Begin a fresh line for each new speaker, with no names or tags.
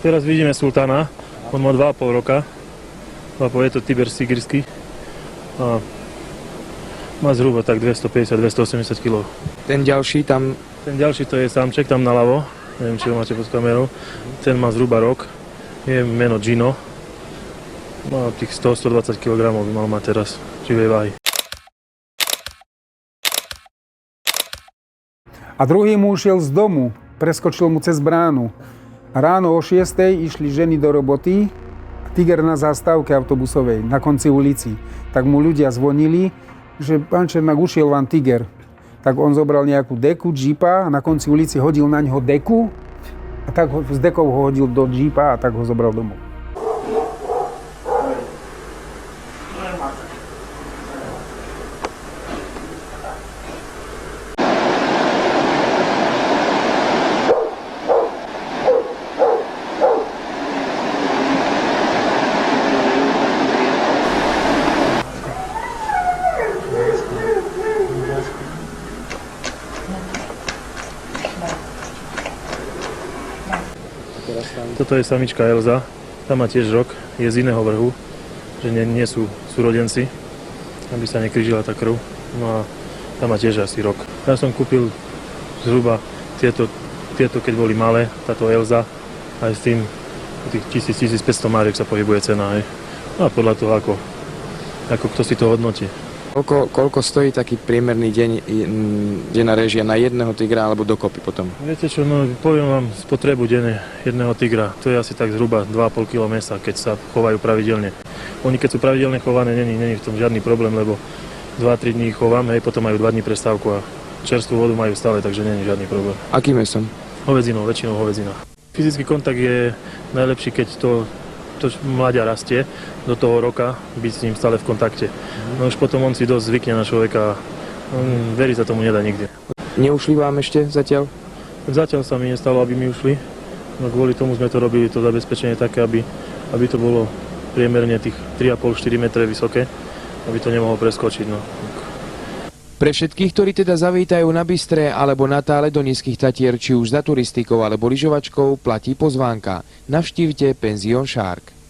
Teraz vidíme sultána, on má 2,5 roka, 2,5, je to tiger sigirský a má zhruba tak 250-280 kg.
Ten ďalší tam...
Ten ďalší to je samček tam naľavo, neviem či ho máte pod kamerou, ten má zhruba rok, je meno Gino, má tých 100-120 kg by mal mať teraz živej váhy.
A druhý muž šiel z domu, preskočil mu cez bránu. Ráno o 6:00 išli ženy do roboty, tiger na zástavke autobusovej, na konci ulici. Tak mu ľudia zvonili, že pán Černák, ušiel vám tiger. Tak on zobral nejakú deku, džípa a na konci ulici hodil na ňo deku a tak s dekou ho hodil do džípa a tak ho zobral domov.
Toto je samička Elza, tam má tiež rok, je z iného vrhu, že nie sú súrodenci, aby sa nekrížila tá krv. No a tam má tiež asi rok. Ja som kúpil zhruba tieto keď boli malé, táto Elza, aj s tým tých 1000-1500 marek sa pohybuje cena. Hej. No a podľa toho, ako kto si to hodnotí.
Koľko stojí taký priemerný denná réžia na jedného tigra alebo dokopy potom?
Viete čo, no poviem vám spotrebu denne jedného tigra. To je asi tak zhruba 2,5 kg mäsa, keď sa chovajú pravidelne. Oni keď sú pravidelne chované, není v tom žiadny problém, lebo 2-3 dní chovám, hej, potom majú 2 dní prestávku a čerstvú vodu majú stále, takže není žiadny problém.
Akým mäsom?
Hovedzinou, väčšinou hovedzina. Fyzický kontakt je najlepší, keď to mladia rastie do toho roka, byť s ním stále v kontakte. No už potom on si dosť zvykne na človeka a veriť sa tomu nedá nikde.
Neušli vám ešte zatiaľ?
Zatiaľ sa mi nestalo, aby mi ušli. No kvôli tomu sme to robili, to zabezpečenie také, aby to bolo priemerne tých 3,5-4 metre vysoké, aby to nemohol preskočiť. No.
Pre všetkých, ktorí teda zavítajú na Bystré alebo na Tále do Nízkych Tatier, či už za turistikou alebo lyžovačkou, platí pozvánka. Navštívte penzión Šárk.